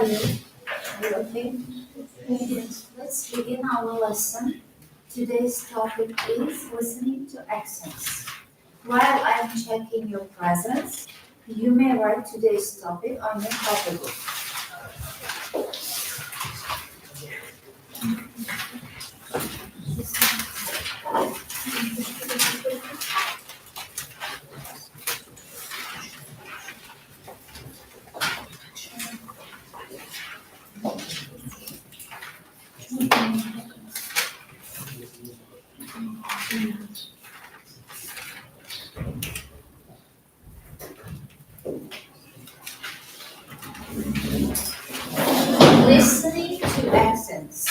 you? You okay? Yes. Let's begin our lesson. Today's topic is listening to accents. While I'm checking your presence, you may write today's topic on your copybook. Listening to accents.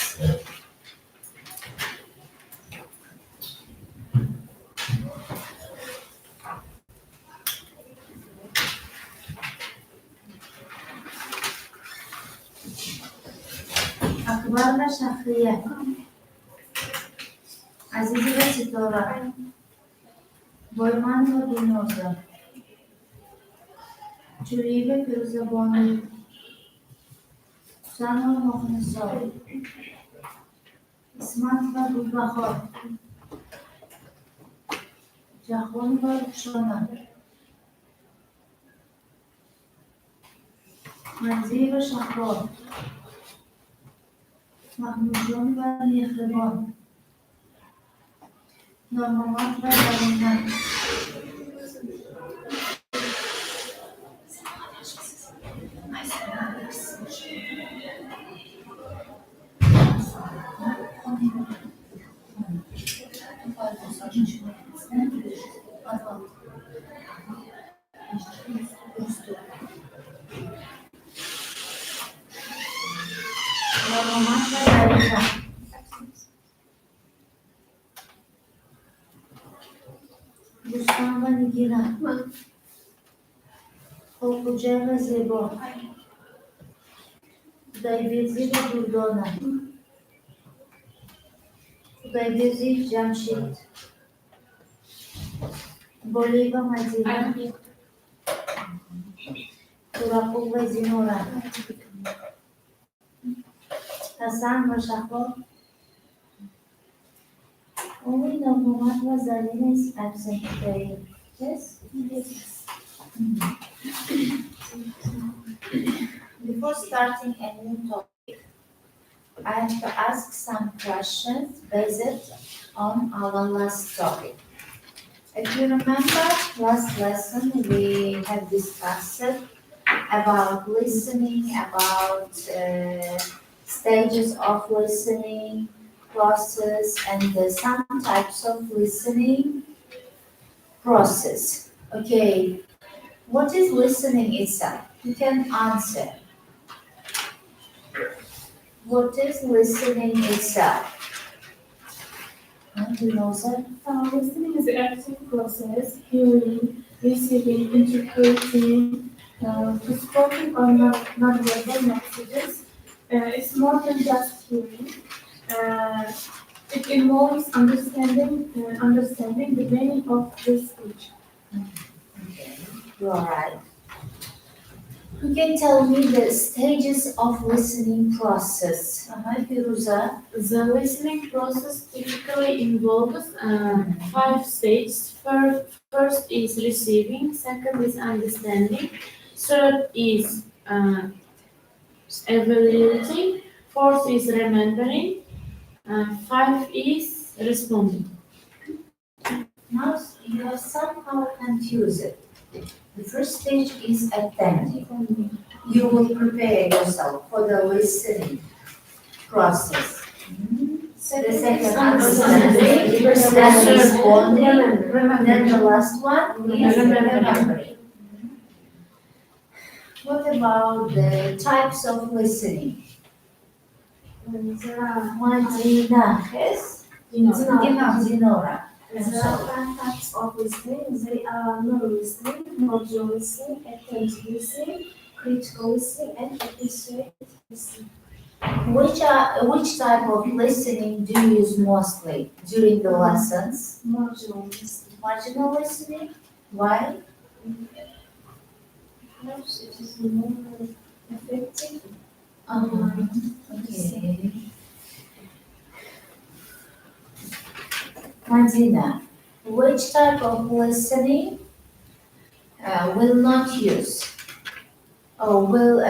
اخبار و شخصیت عزیزی و ستاره بایمان و بینوزه جویی به پیروزبانی زن و مخنصار اسمت و روبخار جهان و روشانه منزی و شهبان محمودجان و مهربان نامآمد و درونن نامآمد و درونن دوستان و نگیرن خوبوجه و زیبا خدایبیزی و دردانه خدایبیزی جمشید بولی و مدینه ترقو و زینوره حسن و شفا only the moment was Zalina is absent today. Yes? Yes. Before starting a new topic, I have to ask some questions based on our last topic. If you remember, last lesson we have discussed about listening, about stages of listening, process, and some types of listening process. Okay, what is listening itself? You can answer. What is listening itself? Do you know that? Listening is the active process, hearing, receiving, interpreting, spoken or non-verbal messages. It's more than just hearing. It involves understanding the meaning of the speech. Okay, you are right. You can tell me the stages of listening process. Firuza. The listening process typically involves 5 stages. First is receiving, second is understanding, third is evaluating, fourth is remembering, 5 is responding. Now you are somehow confused. The first stage is attending. You will prepare yourself for the listening process. The second understanding, then responding, then the last one is remembering. What about the types of listening? Madina, yes? Zinora. There are 5 types of listening. They are non-listening, module listening, attentive listening, critical listening, and appreciative listening. Which type of listening do you use mostly during the lessons? Marginal listening. Marginal listening? Why? Perhaps it is more effective Okay. Martina, which type of listening will not use or will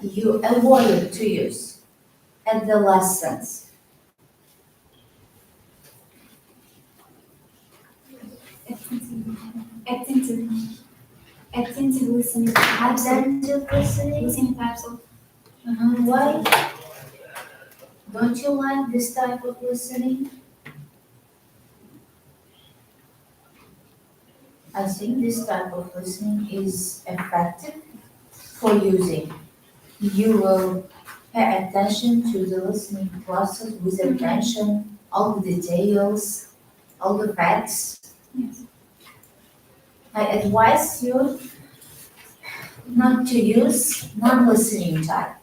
you avoid to use at the lessons? Attentive, attentive listening, Attentive listening? listening types of Why? Don't you like this type of listening? I think this type of listening is effective for using. You will pay attention to the listening process with attention, all the details, all the facts. yes. I advise you not to use non-listening type,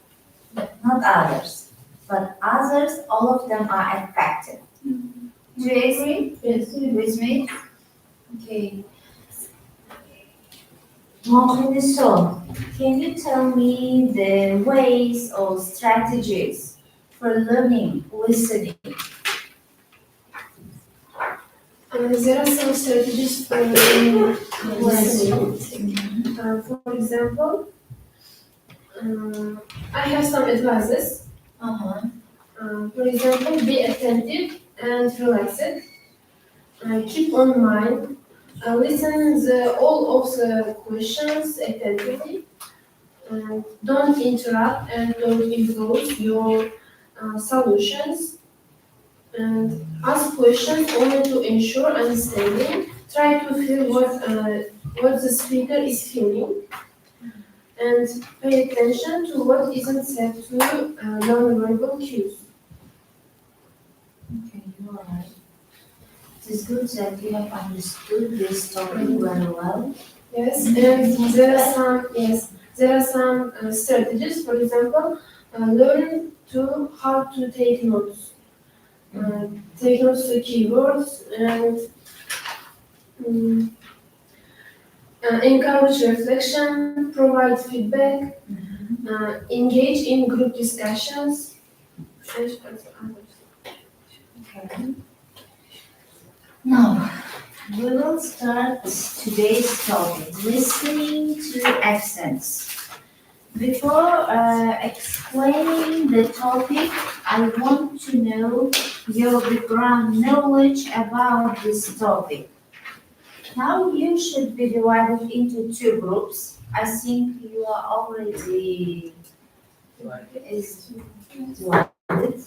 but not others. But others, all of them are effective. Do you agree Yes. with me? Okay. Mohammed, can you tell me the ways or strategies for learning listening? There are some strategies for learning listening. For example, I have some advices. Uh-huh. For example, be attentive and relaxed. Keep on mind. Listen all of the questions attentively. Don't interrupt and don't impose your solutions. And ask questions only to ensure understanding. Try to feel what the speaker is feeling and pay attention to what isn't said to non-verbal cues. Okay, you are right. It is good that you have understood this topic very well. Yes, and there are some strategies. For example, learn to how to take notes. Take notes to keywords and mm, encourage reflection, provide feedback, engage in group discussions. Okay. Now, we will start today's topic, listening to accents. Before explaining the topic, I want to know your background knowledge about this topic. Now you should be divided into two groups. I think you are already is divided.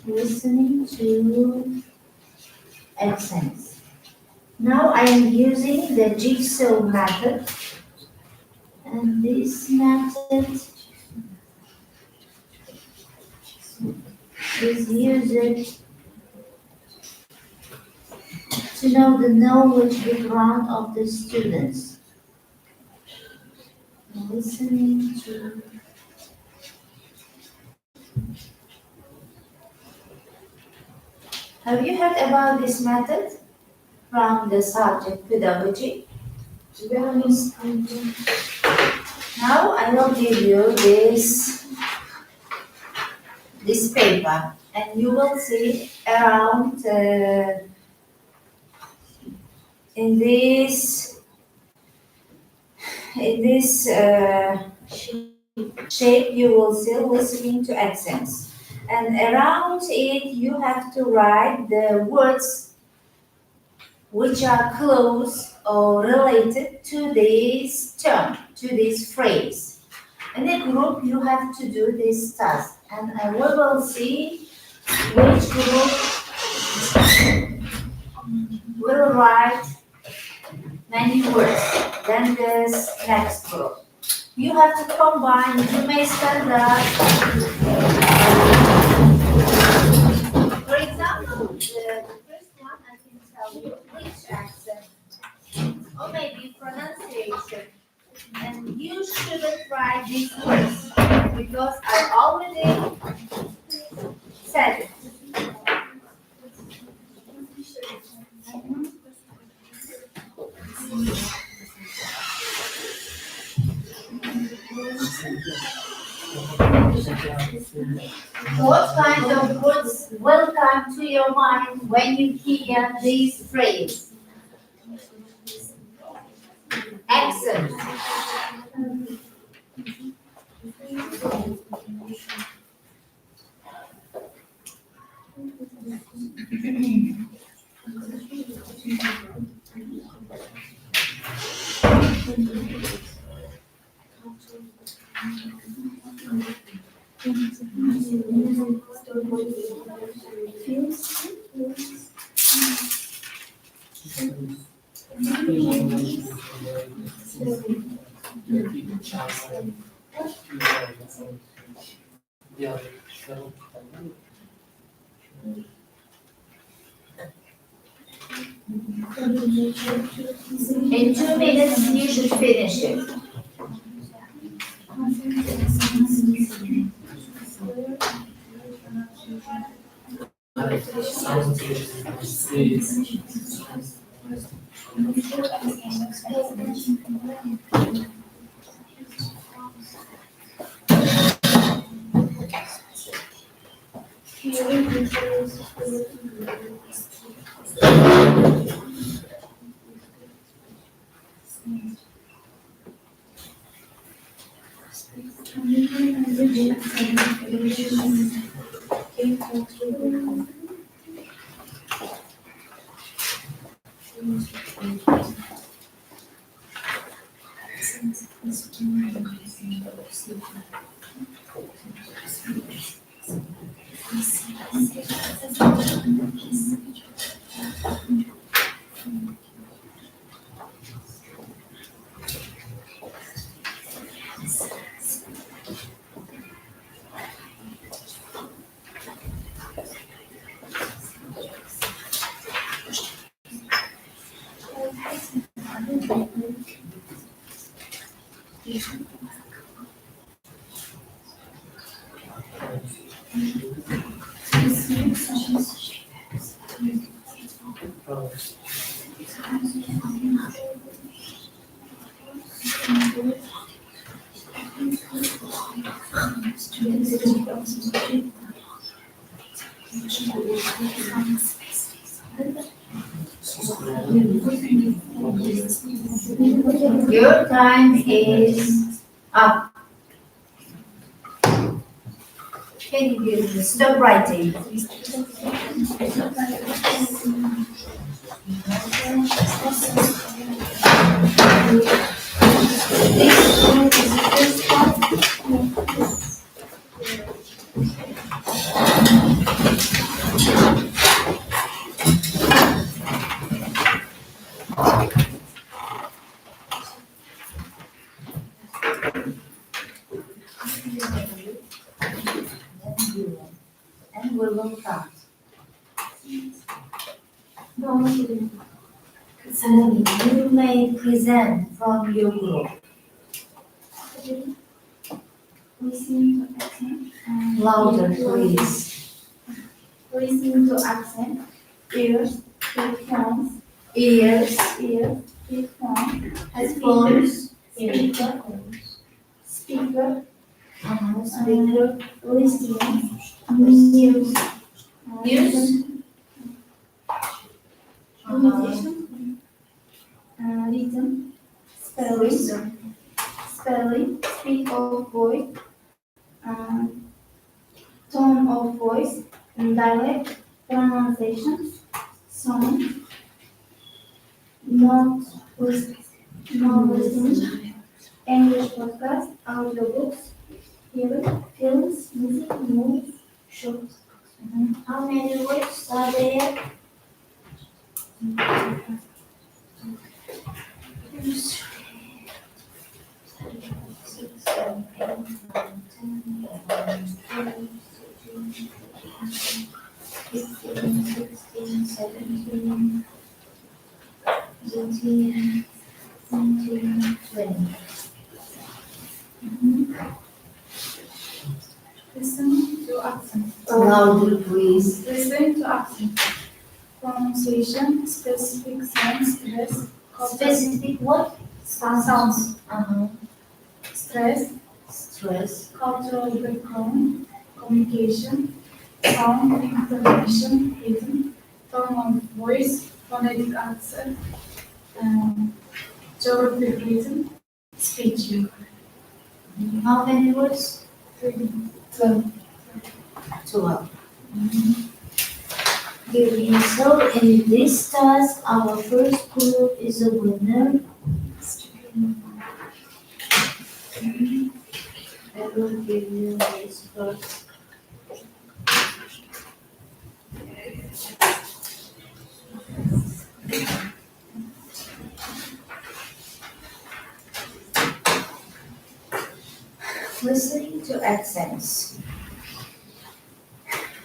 Listening to accents. Now I am using the jigsaw method, and this method is used to know the knowledge background of the students. Listening to. Have you heard about this method from the subject pedagogy? To be honest, I don't. Now I will give you this paper, and you will see around in this shape you will see listening to accents, and around it you have to write the words which are close or related to this term, to this phrase. In a group, you have to do this task, and we will see which group will write many words than this next group. You have to combine, you may stand up. For example, the first one I can tell you which accent, or maybe pronunciation. And you shouldn't write these words because I already said it. What kind of words will come to your mind when you hear this phrase? Accent. In 2 minutes, you should finish it. Your time is up. Can you stop writing? And we will count. You may present from your group. Listening to accent. Louder, please. Listening to accent. Ears, headphones, Ears, headphones, headphones, speaker, speaker, speaker, listening, news, news, imitation, rhythm, spelling, speed of voice, tone of voice, dialect, pronunciation, song, not listening, English podcast, audiobooks, films, music, movies, shows. How many words are there? Listen to accent. Louder, please. Listen to accent. pronunciation, specific sounds, stress, Specific what? sounds, Uh-huh. stress, Stress. cultural background, communication, sound, intonation, rhythm, tone of voice, phonetic accent, geographic rhythm, speech. How many words? 12. 12. Okay, so in this task, our first group is a winner. I will give you this first. Listening to accents.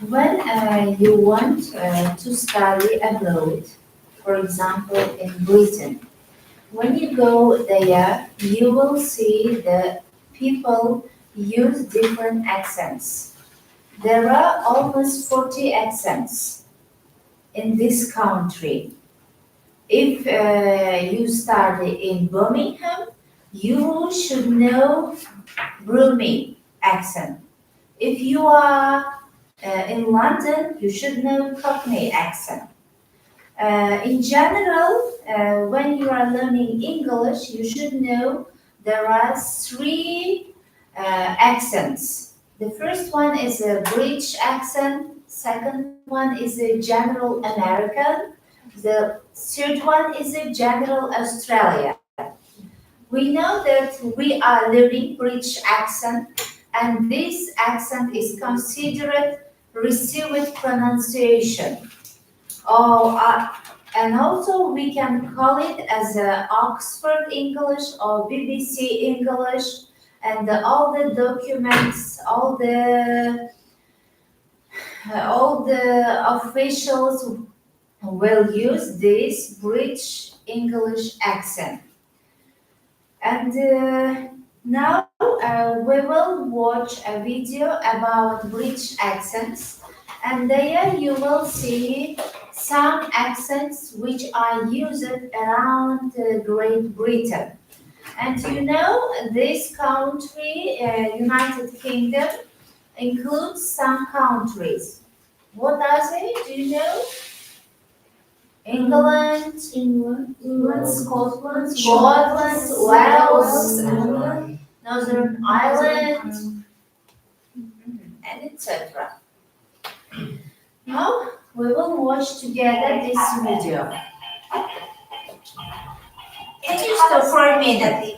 When you want to study abroad, for example in Britain, when you go there, you will see the people use different accents. There are almost 40 accents in this country. If you study in Birmingham, you should know Brummy accent. If you are in London, you should know Cockney accent. In general, when you are learning English, you should know there are three accents. The first one is a British accent, second one is a general American, the third one is a general Australia. We know that we are learning British accent, and this accent is considered received pronunciation. Oh, and also we can call it as Oxford English or BBC English, and all the documents, all the officials will use this British English accent. And now we will watch a video about British accents, and there you will see some accents which are used around Great Britain. And you know, this country, United Kingdom, includes some countries. What does it? Do you know? England, Scotland, Wales, Northern Ireland, and etc. Now we will watch together this video. Can you stop for a minute?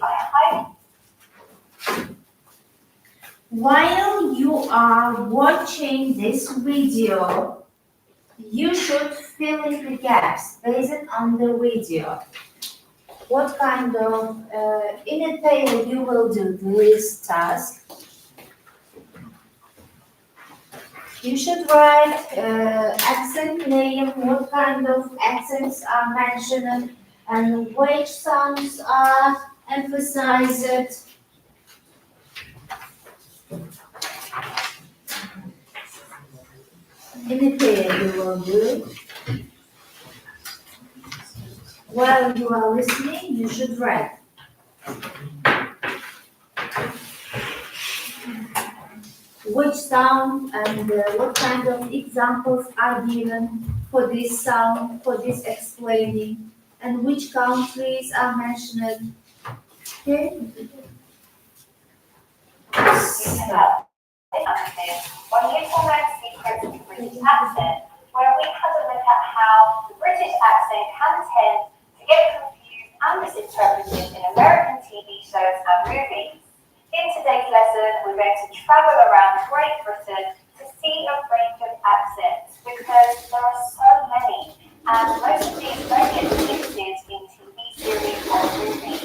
While you are watching this video, you should fill in the gaps based on the video. What kind of, in detail you will do this task. You should write accent name, what kind of accents are mentioned, and which sounds are emphasized. In detail you will do. While you are listening, you should write. Which sound and what kind of examples are given for this sound, for this explaining, and which countries are mentioned. Okay? Stop. One useful learned secret of the British accent, where we had a look at how the British accent can tend to get confused and misinterpreted in American TV shows and movies. In today's lesson, we're going to travel around Great Britain to see a range of accents because there are so many, and most of these don't get depicted in TV series or movies.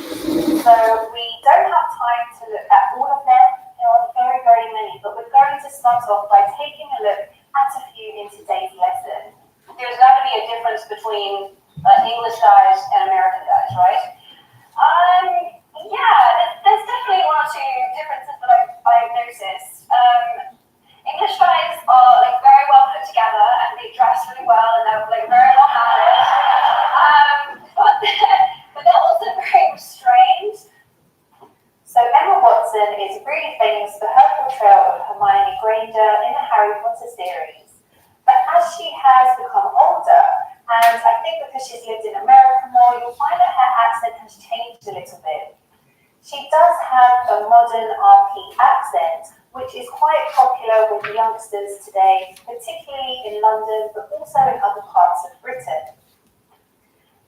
So we don't have time to look at all of them. There are very, very many, but we're going to start off by taking a look at a few in today's lesson. There's got to be a difference between English guys and American guys, right? Yeah, there's definitely one or two differences that I've noticed. English guys are like very well put together and they dress really well and they're like very well because she's lived in America more, you'll find that her accent has changed a little bit. She does have a modern RP accent, which is quite popular with youngsters today, particularly in London, but also in other parts of Britain.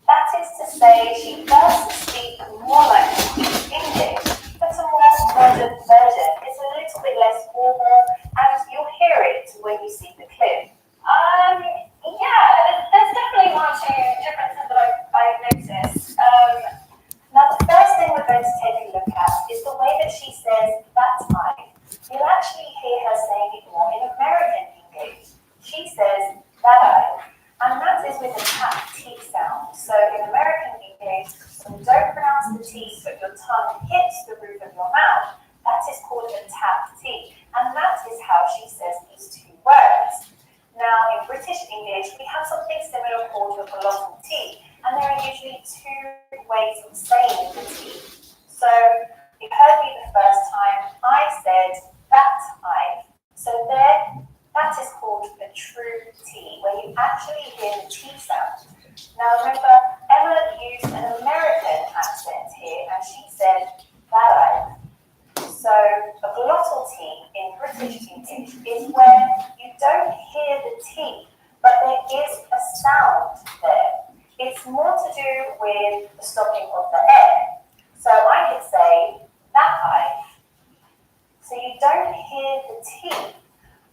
That is to say, she does speak more like English, but a more modern version. It's a little bit less formal, and you'll hear it when you see the clip. Yeah, there's definitely one or two differences that I've noticed. Now, the first thing we're going to take a look at is the way that she says that time. You'll actually hear her saying it more in American English. She says that I, and that is with a tap T sound. So in American English, when you don't pronounce the T, but your tongue hits the roof of your mouth, that is called a tap T. And that is how she says these two words. Now, in British English, we have something similar called a glottal T, and there are usually two ways of saying the T. So, you heard me the first time, I said that I. So there, that is called a true T, where you actually hear the T sound. Now remember, Emma used an American accent here, and she said that I. So, a glottal T in British English is where you don't hear the T, but there is a sound there. It's more to do with the stopping of the air. So I could say that I. So you don't hear the T,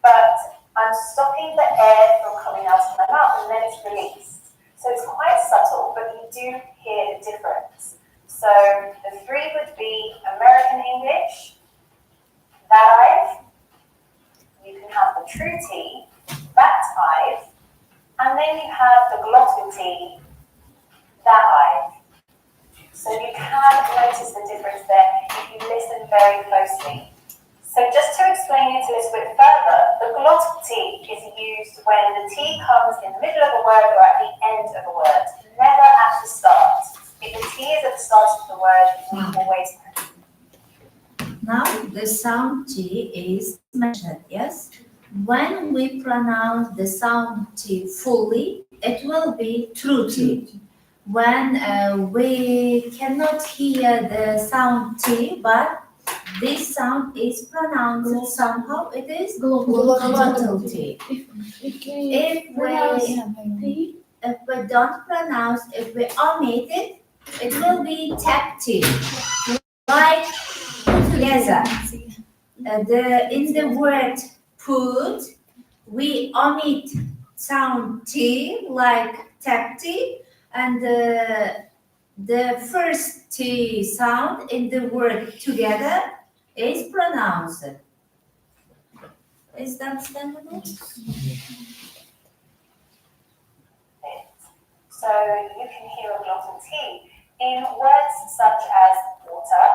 but I'm stopping the air from coming out of my mouth, and then it's released. So it's quite subtle, but you do hear the difference. So the three would be American English, that I've, you can have the true T, that I've, and then you have the glottal T, that I've. So you can notice the difference there if you listen very closely. So just to explain it a little bit further, the glottal T is used when the T comes in the middle of a word or at the end of a word, never at the start. If the T is at the start of the word, we always. Now the sound T is mentioned, yes? When we pronounce the sound T fully, it will be true T. When we cannot hear the sound T, but this sound is pronounced somehow, it is glottal T. If we don't pronounce, if we omit it, it will be tap T. Like together. In the word put, we omit sound T like tap T, and the first T sound in the word together is pronounced. Is that understandable? So you can hear a glottal T in words such as water.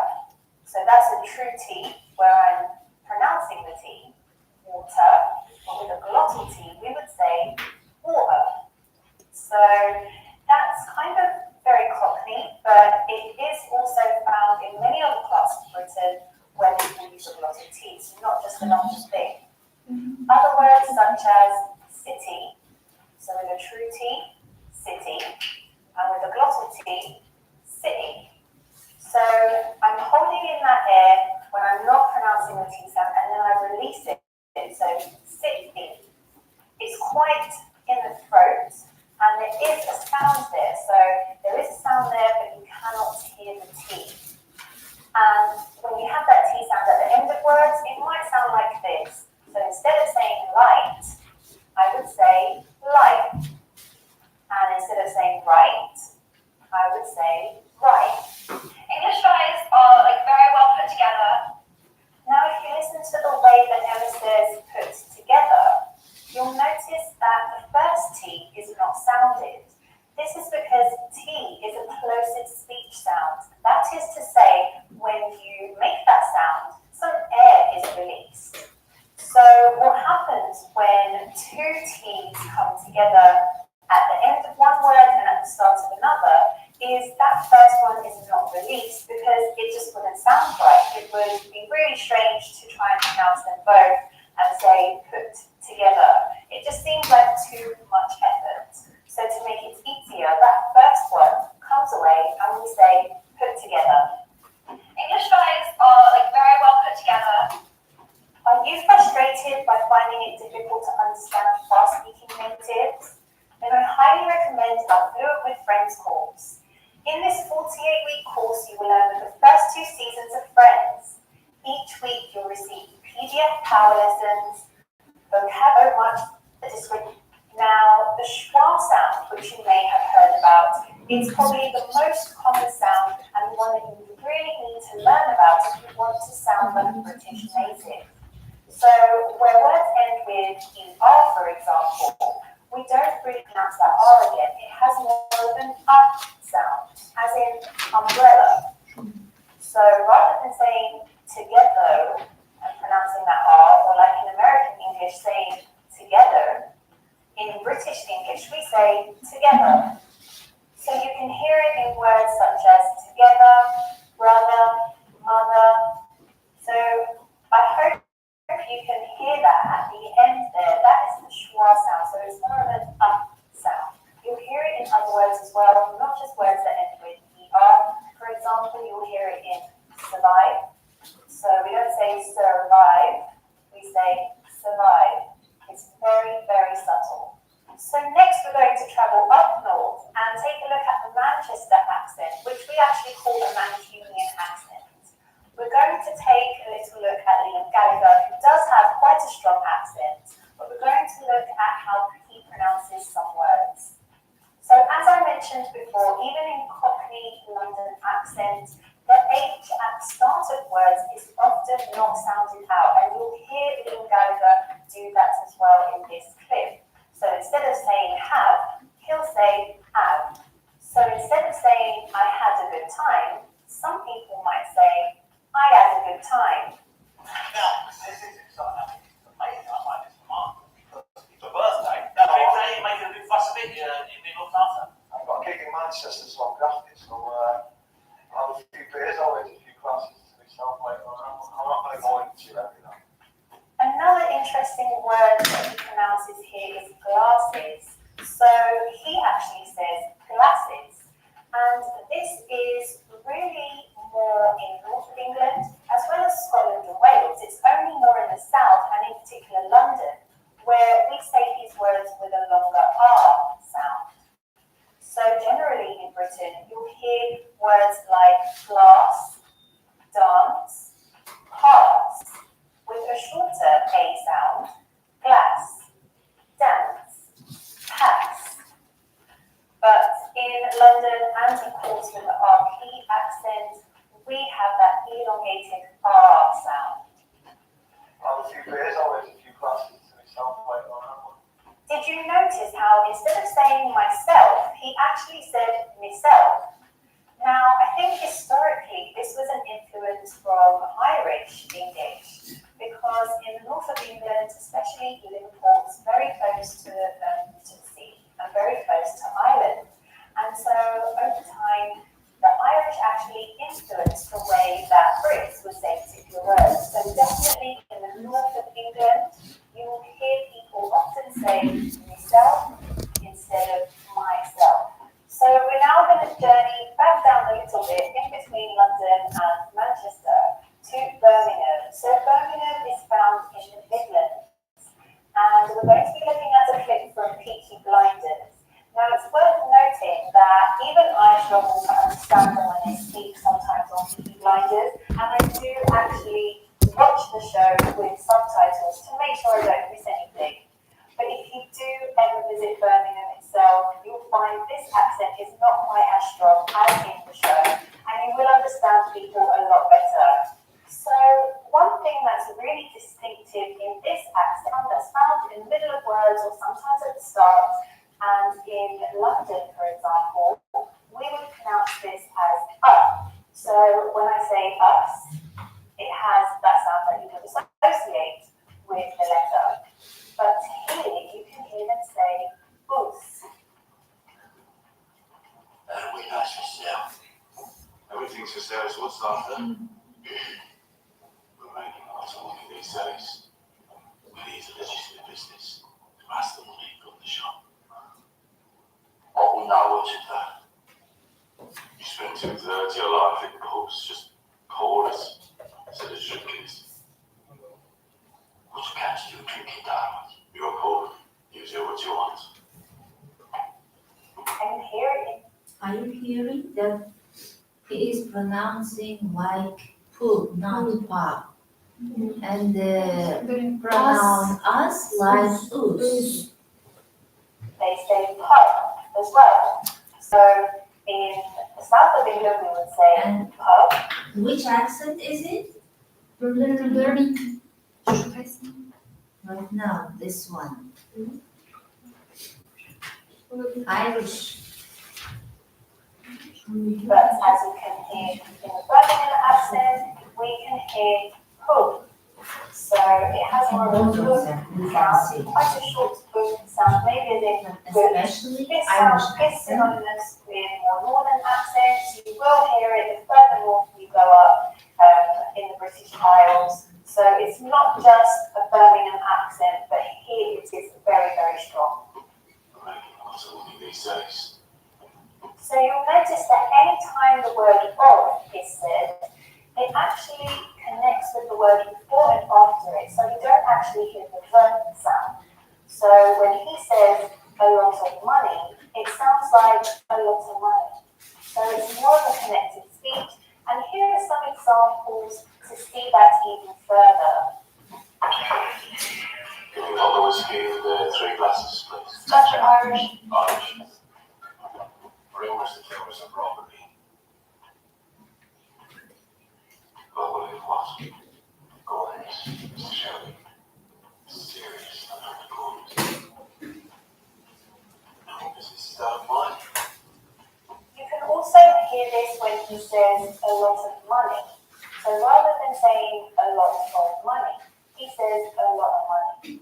So that's a true T where I'm pronouncing the T, water. But with a glottal T, we would say water. So that's kind of very Cockney, but it is also found in many other parts of Britain where people use a glottal T. It's not just a London thing. Other words such as city, so with a true T, city, and with a glottal T, city. So I'm holding in that air when I'm not pronouncing the T sound, and then I release it. So city. It's quite in the throat, and there is a sound there. So there is a sound there, but you cannot hear the T. And when you have that T sound at the end of words, it might sound like this. So instead of saying light, I would say light. And instead of saying right, I would say right. English guys are very well put together. Now, if you listen to the way that Emma says put together, you'll notice that the first T is not sounded. This is because T is a plosive speech sound. That is to say, when you make that sound, some air is released. So what happens when two T's come together at the end of one word and at the start of another is that first one is not released because it just wouldn't sound right. It would be really strange to try and pronounce them both and say put together. It just seems like too much effort. So to make it easier, that say put together. English guys are like very well put together. Are you frustrated by finding it difficult to understand fast-speaking natives? Then I highly recommend our Fluent with Friends course. In this 48-week course, you will learn the first 2 seasons of Friends. Each week, you'll receive PDF power lessons, vocabulary much description. Now, the schwa sound, which you may have heard about, is probably the most common sound and one that you really need to learn about if you want to sound like a British native. So, where words end with ER, for example, we don't really pronounce that R again. It has more of an up sound, as in umbrella. So, rather than saying together and pronouncing that R, or like in American English saying together, in British English we say together. So you can hear it in words such as together, brother, mother. So I hope you can hear that at the end there. That is the schwa sound, so it's more of an up sound. You'll hear it in other words as well, not just words that end with ER. For example, you'll hear it in survive. So we don't say survive, we say survive. It's very, very subtle. So next we're going to travel up north and take a look at the Manchester accent, which we actually call a Mancunian accent. We're going to take a little look at Liam Gallagher, who does have quite a strong accent, but we're going to look at how he pronounces some words. So as I mentioned before, even in Cockney London accent, the H at the start of words is often not sounded out, and you'll hear Liam Gallagher do that as well in this clip. So instead of saying have, he'll say have. So instead of saying I had a good time, some people might say I had a good time. Now, this is exciting. It's amazing. I find this remarkable because it's a birthday. That big day, you're making a big fuss of it. You've been looked after. I've got a gig in Manchester, so I'm grafted. So I'll have a few beers, always a few classes to myself later on. I'm not going to go into every night. Another interesting word that he pronounces here is glasses. So he actually says glasses. And this is really more in North of England, as well as Scotland and Wales. It's only more in the south, and in particular London, where we say these words with a longer R sound. So generally in Britain, you'll hear words like glass, dance, pass, with a shorter A sound, glass, dance, pass. But in London and of course with the RP accent, we have that elongated R sound. I'll have a few beers, always a few classes to myself later on. Did you notice how instead of saying myself, he actually said myself? Now, I think historically this was an influence from Irish English, because in the north of England, especially Liverpool, it's very close to the sea and very close to Ireland. And so over time, the Irish actually influenced the way that Brits would say particular words. So definitely in the north of England, you will hear people often say myself instead of myself. So we're now going to journey back down a little bit in between London and Manchester to Birmingham. So Birmingham is found in the Midlands, and we're going to be looking at a clip from Peaky Blinders. Now it's worth noting that even I struggle to understand them when they speak sometimes on Peaky Blinders, and I do actually watch the show with subtitles to make sure I don't miss anything. But if you do ever visit Birmingham itself, you'll find this accent is not quite as strong as in the show, and you will understand people a lot better. So one thing that's really distinctive in this accent that's found in the middle of words or sometimes at the start, and in London, for example, we would pronounce this as up. So when I say us, it has that sound that you would associate with the letter. But here you can hear them say us. We nice for sale. Everything's for sale, so what's after? We're making lots of money these days. We need a legitimate business. That's the money from the shop. What we know is that you spend to exert your life in pubs, just call us, said a shrinkers. What catch you drinking down? Your pub, use it what you want. I'm hearing. Are you hearing that he is pronouncing like pub, not pub? And pronounce us like us. They say pub as well. So in the south of England, we would say And pub. which accent is it? Right now, this one. Irish. But as you can hear in the Birmingham accent, we can hear pub. So it has more of a Both boom of them, we can sound, see. quite a short boom sound, maybe as in boom. Especially This Irish sound is accent. synonymous with more northern accents. You will hear it the further north you go up in the British Isles. So it's not just a Birmingham accent, but here it is very, very strong. These days. So you'll notice that any time the word of is said, it actually connects with the word before and after it. So you don't actually hear the verb sound. So when he says a lot of money, it sounds like a lot of money. So it's more of a connected speech. And here are some examples to see that even further. Can you help us here with 3 glasses, please? Scotch or Irish? Irish. Rumors that there was a robbery. Robbery of what? Go on, Mr. Shelley. Serious, not hard to No, this is out of mine. You can also hear this when he says a lot of money. So rather than saying a lot of money, he says a lot of money.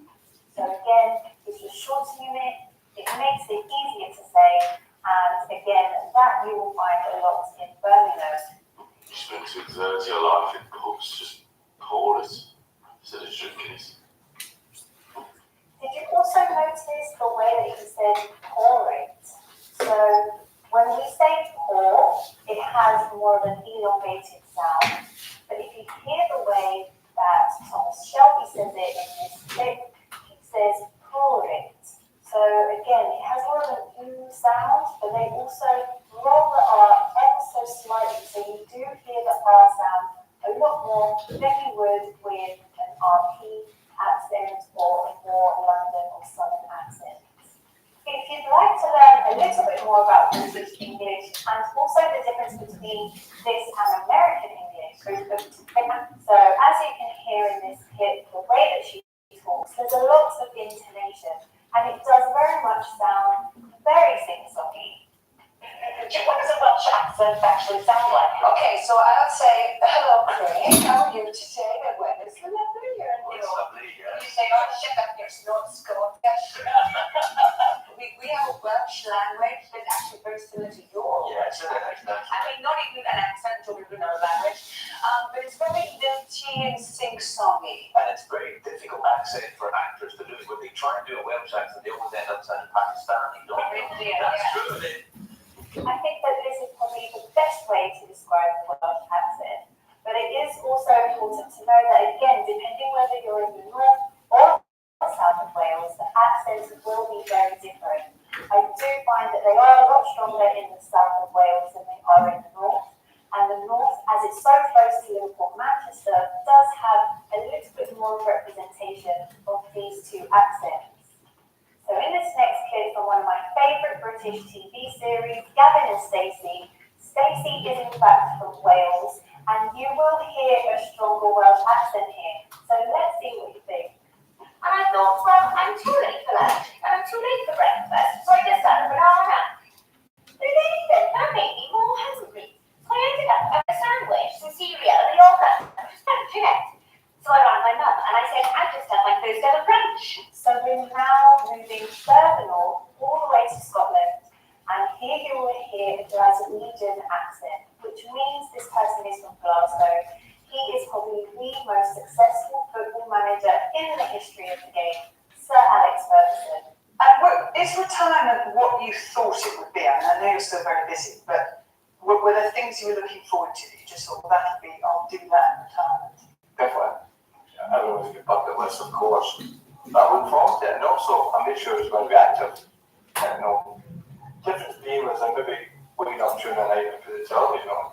So again, it's a shorter unit, it makes it easier to say, and again, that you will find a lot in Birmingham. Just meant to exert your life in pubs, just call us, instead of shrinkers. Did you also notice the way that he said pour it? So when we say pour, it has more of an elongated sound. But if you hear the way that Thomas Shelby says it in this clip, he says pour it. So again, it has more of an oo sound, but they also roll the R ever so slightly. So you do hear the R sound a lot more than you would with an RP accent or a more London or Southern accent. If you'd like to learn a little bit more about British English and also the difference between this and American English, so as you can hear in this clip, the way that she talks, there's a lot of intonation and it does very much sound very sing-songy. What does a Welsh accent actually sound like? Okay, so I'll say, hello, Craig, how are you today? The weather's lovely here in New York. You say, oh, shut up, you're not Scottish. we have a Welsh language that's actually very similar to yours. Yeah, it's an accent. I mean, not even an accent or even a language, but it's very lilty and sing-songy. And it's a very difficult accent for actors to do. When they try and do a Welsh accent, they always end up sounding Pakistani, don't they? That's true, isn't it? I think that this is probably the best way to describe the Welsh accent. But it is also important to know that, again, depending whether you're in the north or south of Wales, the accents will be very different. I do find that they are a lot stronger in the south of Wales than they are in the north. And the north, as it's so close to Liverpool, Manchester, does have a little bit more representation of these two accents. So in this next clip from one of my favourite British TV series, Gavin and Stacey, Stacey is in fact from Wales, and you will hear a stronger Welsh accent here. So let's see what you think. And I thought, well, I'm too late for lunch, and I'm too late for breakfast, so I just had a banana. But anything that made me more hungry. So I ended up with a sandwich, some cereal, and a yogurt. I just had a Jeanette. So I rang my mum, and I said, I've just had my first ever brunch. So we're now moving further north, all the way to Scotland, and here you will hear a Glaswegian accent, which means this person is from Glasgow. He is probably the most successful football manager in the history of the game, Sir Alex Ferguson. And is retirement what you thought it would be? I mean, I know you're still very busy, but were there things you were looking forward to that you just thought, well, that'll be, I'll do that in retirement? Definitely. Yeah, everyone's got bucket list, of course. But I look forward to it, and also I make sure it's very active. You know, different viewers and maybe waking up during the night for the television on.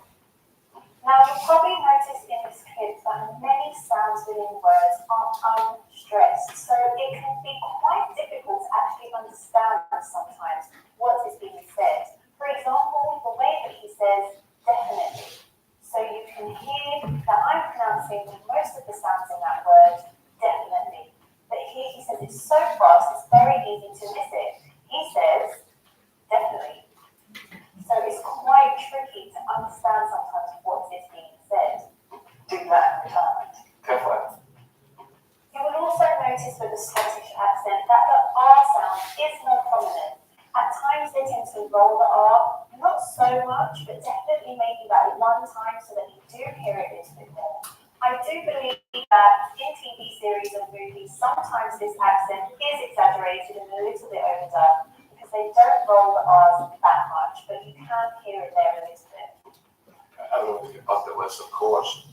Now, you'll probably notice in this clip that many sounds within words are unstressed, so it can be quite difficult to actually understand sometimes what is being said. For example, the way that he says definitely. So you can hear that I'm pronouncing most of the sounds in that word definitely. But here he says it's so fast, it's very easy to miss it. He says definitely. So it's quite tricky to understand sometimes what is being said. Do that in retirement. Definitely. You will also notice with the Scottish accent that the R sound is more prominent. At times they tend to roll the R, not so much, but definitely maybe that one time so that you do hear it a little bit more. I do believe that in TV series and movies, sometimes this accent is exaggerated and a little bit overdone because they don't roll the R's that much, but you can hear it there a little bit. Everyone's got bucket list, of course.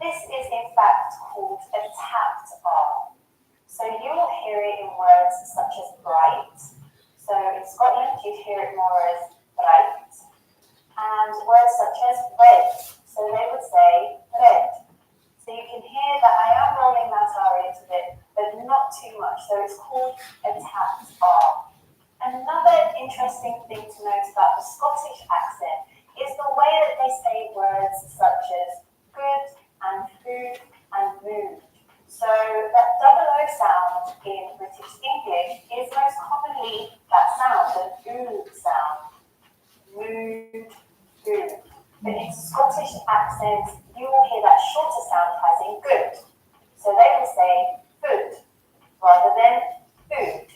This is in fact called a tapped R. So you will hear it in words such as bright. So in Scotland, you'd hear it more as bright. And words such as red. So they would say red. So you can hear that I am rolling that R into it, but not too much. So it's called a tapped R. Another interesting thing to note about the Scottish accent is the way that they say words such as good and food and mood. So that double O sound in British English is most commonly that sound, the oo sound. Mood, food. But in Scottish accents, you will hear that shorter sound as in good. So they will say food rather than food.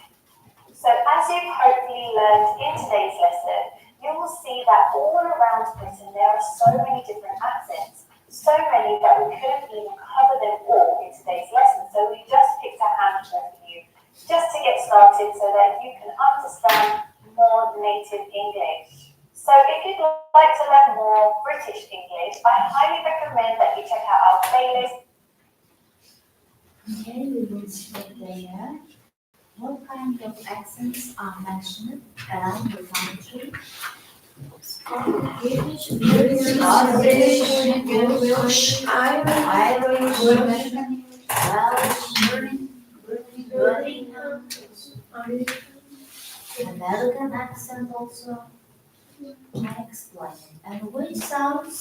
So as you've hopefully learned in today's lesson, you will see that all around Britain there are so many different accents. So many that we couldn't even cover them all in today's lesson. So we just picked a handful for you just to get started so that you can understand more native English. So if you'd like to learn more British English, I highly recommend that you check out our playlist. Okay, we will check there. What kind of accents are mentioned around the country? British, Welsh, Irish, Birmingham, American accent also. I explain. And which sounds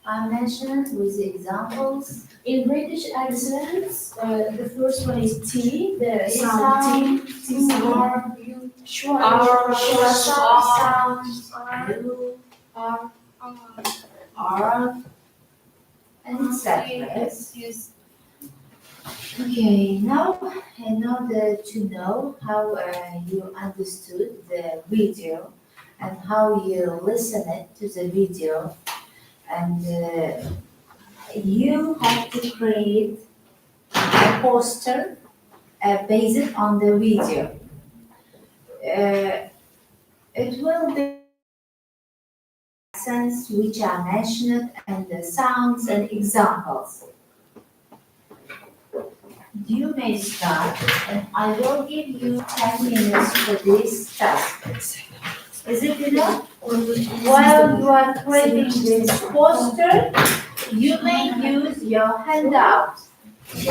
are mentioned with examples? In British accents, the first one is T, the T sound T, T, R, short sounds, U, R, and etc. Okay, now in order to know how you understood the video and how you listened to the video, and you have to create a poster based on the video. It will be accents which are mentioned and the sounds and examples. You may start, and I will give you 10 minutes for this task. Is it enough? While you are creating this poster, you may use your handout. And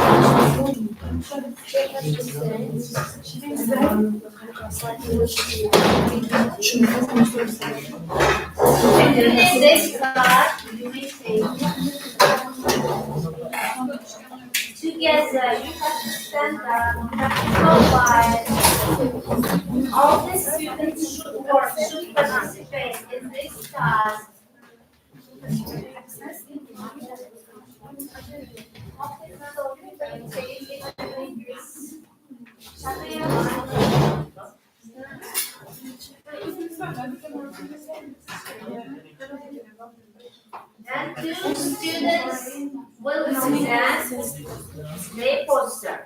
in this class, you may say, together, you have to stand up, you have to go by. All the students should participate in this task. And two students will present their poster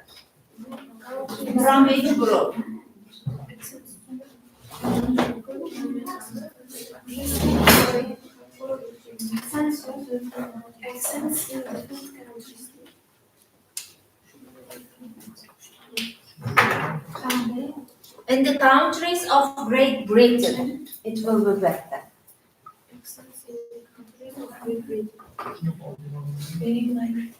from each group. Accents in different countries. In the countries of Great Britain, it will be better. Accents in countries of Great Britain. Very like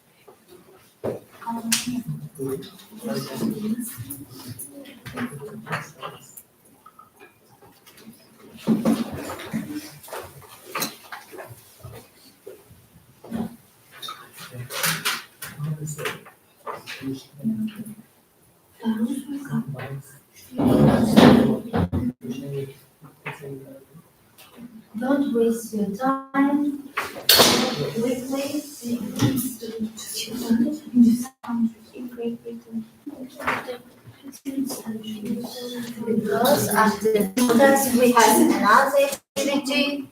Don't waste your time. Quickly. In Great Britain. Because after this we have another activity.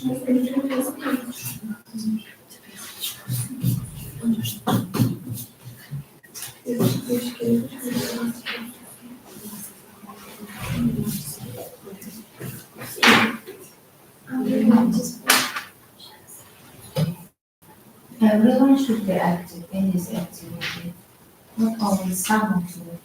Everyone should be active in this activity, not only some of you.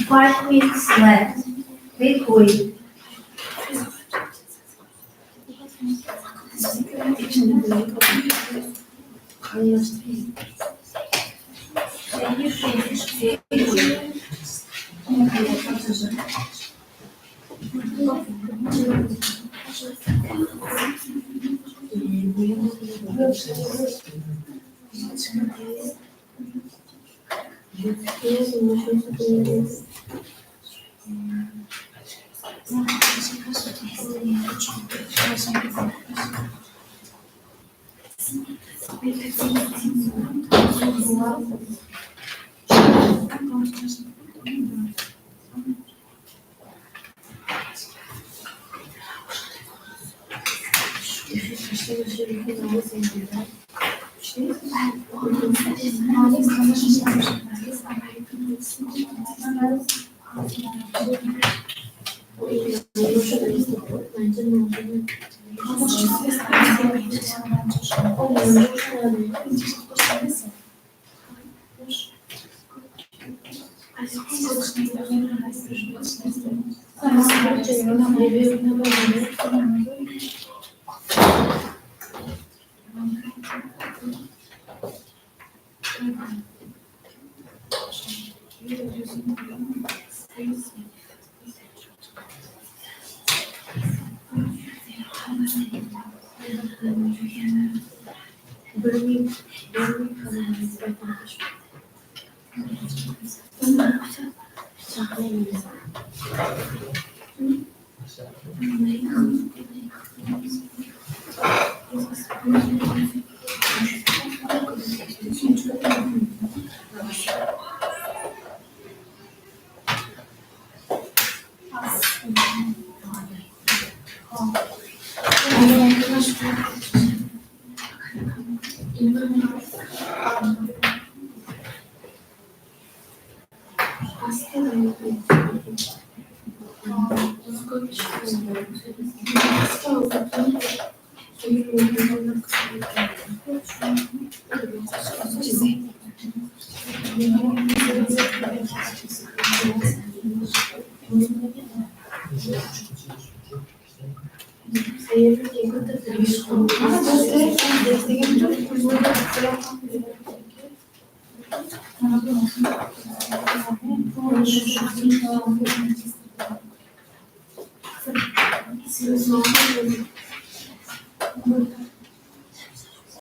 Five minutes left. Be quick. Can you finish? Be quick.